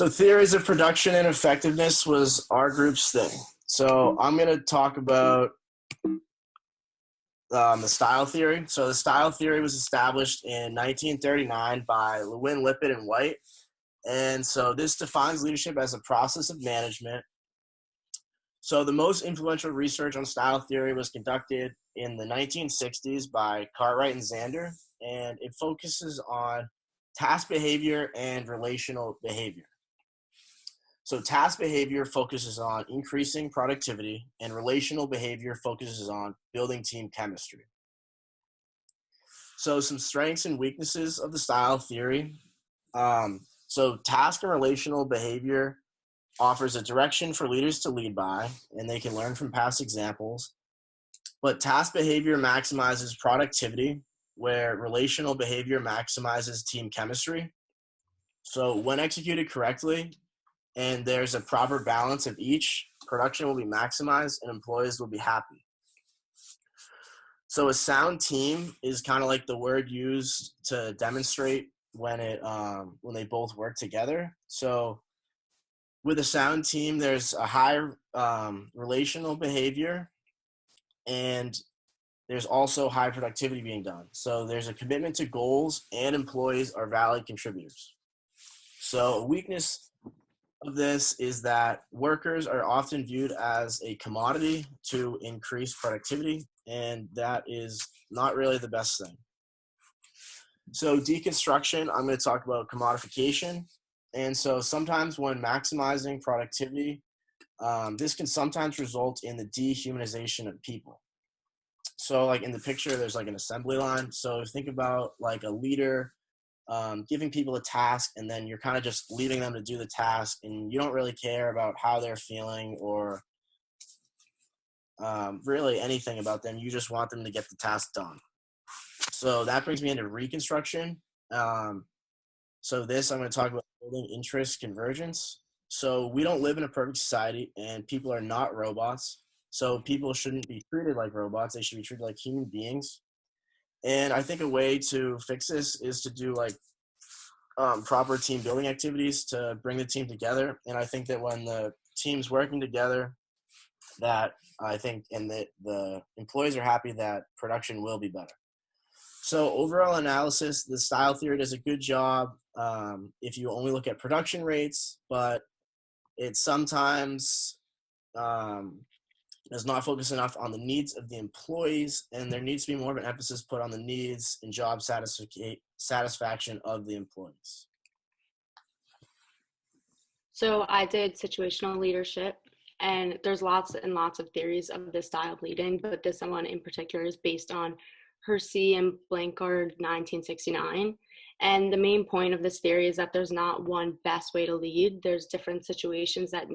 So theories of production and effectiveness was our group's thing. So I'm going to talk about the style theory. So the style theory was established in 1939 by Lewin, Lippitt, and White. And so this defines leadership as a process of management. So the most influential research on style theory was conducted in the 1960s by Cartwright and Zander, and it focuses on task behavior and relational behavior. So task behavior focuses on increasing productivity, and relational behavior focuses on building team chemistry. So some strengths and weaknesses of the style theory. So task and relational behavior offers a direction for leaders to lead by, and they can learn from past examples. But task behavior maximizes productivity, where relational behavior maximizes team chemistry. So when executed correctly, and there's a proper balance of each, production will be maximized and employees will be happy. So a sound team is kind of like the word used to demonstrate when they both work together. So with a sound team, there's a high relational behavior, and there's also high productivity being done. So there's a commitment to goals, and employees are valid contributors. So a weakness of this is that workers are often viewed as a commodity to increase productivity, and that is not really the best thing. So deconstruction, I'm going to talk about commodification. And so sometimes when maximizing productivity, this can sometimes result in the dehumanization of people. So like in the picture, there's like an assembly line. So think about like a leader giving people a task, and then you're kind of just leaving them to do the task, and you don't really care about how they're feeling or really anything about them. You just want them to get the task done. So that brings me into reconstruction. So this, I'm going to talk about building interest convergence. So we don't live in a perfect society, and people are not robots. So people shouldn't be treated like robots. They should be treated like human beings. And I think a way to fix this is to do like proper team building activities to bring the team together. And I think that when the team's working together, that I think, and that the employees are happy, that production will be better. So overall analysis, the style theory does a good job if you only look at production rates, but it sometimes does not focus enough on the needs of the employees, and there needs to be more of an emphasis put on the needs and job satisfaction of the employees. So I did situational leadership, and there's lots and lots of theories of this style of leading, but this one in particular is based on Hesi and Blankard 1969. And the main point of this theory is that there's not one best way to lead. There's different situations that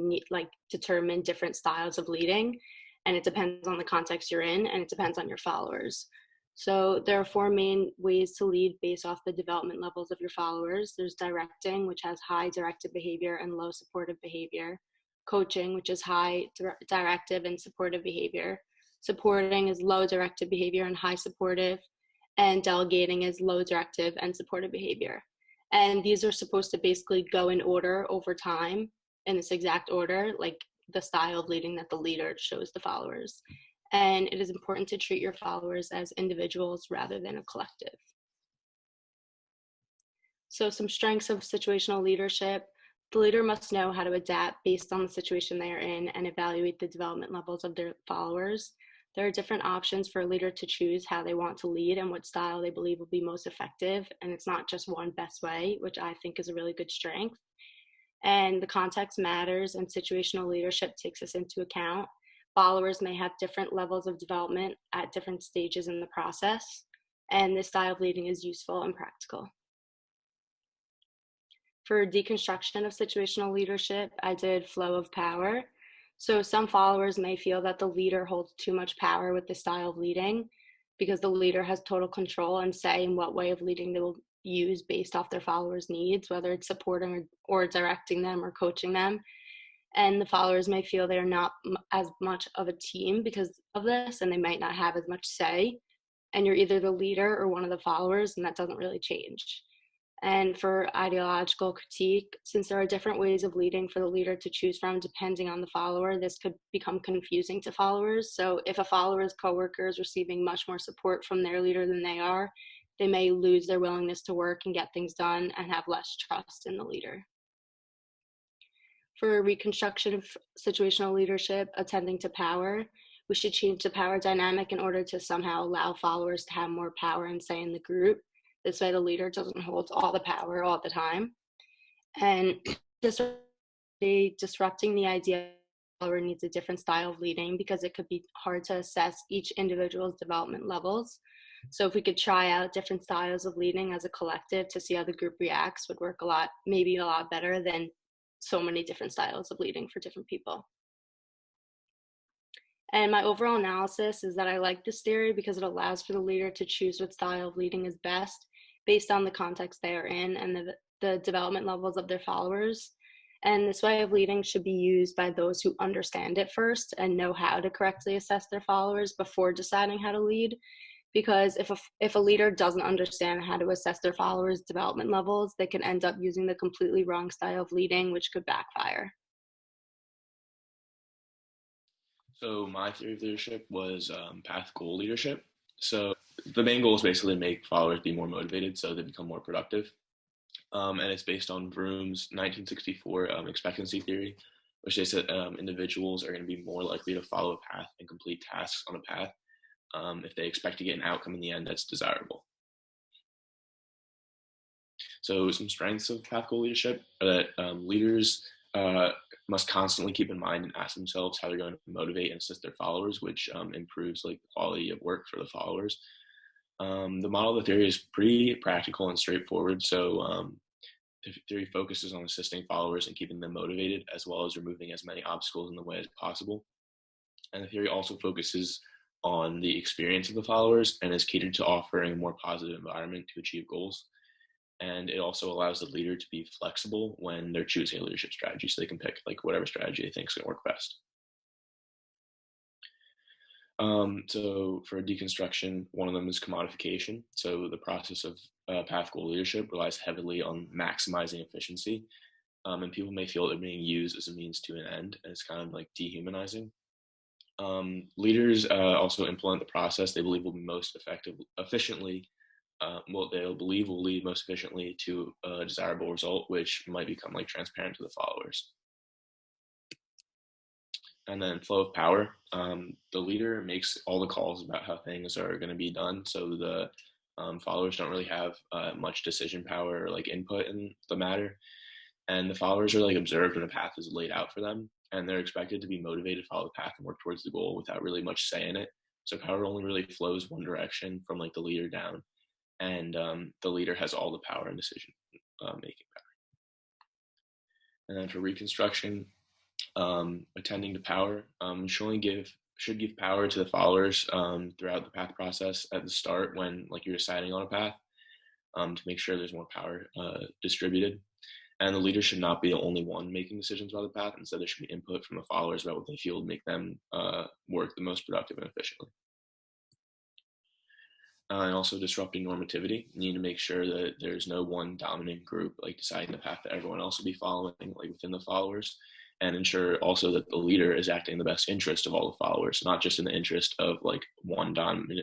determine different styles of leading, and it depends on the context you're in, and it depends on your followers. So there are four main ways to lead based off the development levels of your followers. There's directing, which has high directive behavior and low supportive behavior. Coaching, which is high directive and supportive behavior. Supporting is low directive behavior and high supportive. And delegating is low directive and supportive behavior. And these are supposed to basically go in order over time, in this exact order, like the style of leading that the leader shows the followers. And it is important to treat your followers as individuals rather than a collective. So some strengths of situational leadership. The leader must know how to adapt based on the situation they are in and evaluate the development levels of their followers. There are different options for a leader to choose how they want to lead and what style they believe will be most effective. And it's not just one best way, which I think is a really good strength. And the context matters, and situational leadership takes this into account. Followers may have different levels of development at different stages in the process, and this style of leading is useful and practical. For deconstruction of situational leadership, I did flow of power. So some followers may feel that the leader holds too much power with this style of leading because the leader has total control and say in what way of leading they will use based off their followers' needs, whether it's supporting or directing them or coaching them. And the followers may feel they're not as much of a team because of this, and they might not have as much say. And you're either the leader or one of the followers, and that doesn't really change. And for ideological critique, since there are different ways of leading for the leader to choose from depending on the follower, this could become confusing to followers. So if a follower's coworker is receiving much more support from their leader than they are, they may lose their willingness to work and get things done and have less trust in the leader. For reconstruction of situational leadership attending to power, we should change the power dynamic in order to somehow allow followers to have more power and say in the group. This way the leader doesn't hold all the power all the time. And disrupting the idea follower needs a different style of leading because it could be hard to assess each individual's development levels. So if we could try out different styles of leading as a collective to see how the group reacts would work maybe a lot better than so many different styles of leading for different people. And my overall analysis is that I like this theory because it allows for the leader to choose what style of leading is best based on the context they are in and the development levels of their followers. And this way of leading should be used by those who understand it first and know how to correctly assess their followers before deciding how to lead. Because if a leader doesn't understand how to assess their followers' development levels, they can end up using the completely wrong style of leading, which could backfire. So my theory of leadership was path goal leadership. So the main goal is basically to make followers be more motivated so they become more productive. And it's based on Vroom's 1964 expectancy theory, which states that individuals are going to be more likely to follow a path and complete tasks on a path if they expect to get an outcome in the end that's desirable. So some strengths of path goal leadership are that leaders must constantly keep in mind and ask themselves how they're going to motivate and assist their followers, which improves like the quality of work for the followers. The model of the theory is pretty practical and straightforward. So the theory focuses on assisting followers and keeping them motivated, as well as removing as many obstacles in the way as possible. And the theory also focuses on the experience of the followers and is catered to offering a more positive environment to achieve goals. And it also allows the leader to be flexible when they're choosing a leadership strategy, so they can pick like whatever strategy they think is going to work best. So for deconstruction, one of them is commodification. So the process of path goal leadership relies heavily on maximizing efficiency. And people may feel they're being used as a means to an end, and it's kind of like dehumanizing. Leaders also implement the process they believe will be most efficiently what they'll believe will lead most efficiently to a desirable result, which might become like transparent to the followers. And then flow of power. The leader makes all the calls about how things are going to be done, so the followers don't really have much decision power or like input in the matter. And the followers are like observed when a path is laid out for them, and they're expected to be motivated to follow the path and work towards the goal without really much say in it. So power only really flows one direction from like the leader down, and the leader has all the power and decision making power. And then for reconstruction, attending to power should give power to the followers throughout the path process at the start when like you're deciding on a path to make sure there's more power distributed. And the leader should not be the only one making decisions about the path. Instead, there should be input from the followers about what they feel would make them work the most productive and efficiently. And also disrupting normativity. You need to make sure that there's no one dominant group like deciding the path that everyone else will be following, like within the followers, and ensure also that the leader is acting in the best interest of all the followers, not just in the interest of like one dominant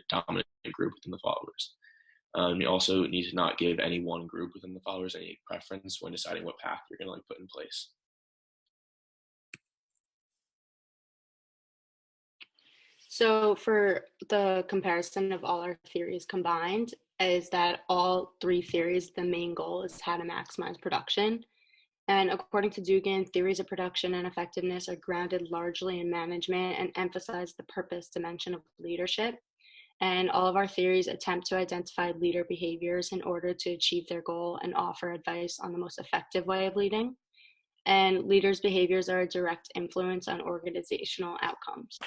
group within the followers. You also need to not give any one group within the followers any preference when deciding what path you're going to like put in place. So for the comparison of all our theories combined is that all three theories, the main goal is how to maximize production. And according to Dugan, theories of production and effectiveness are grounded largely in management and emphasize the purpose dimension of leadership. And all of our theories attempt to identify leader behaviors in order to achieve their goal and offer advice on the most effective way of leading. And leaders' behaviors are a direct influence on organizational outcomes.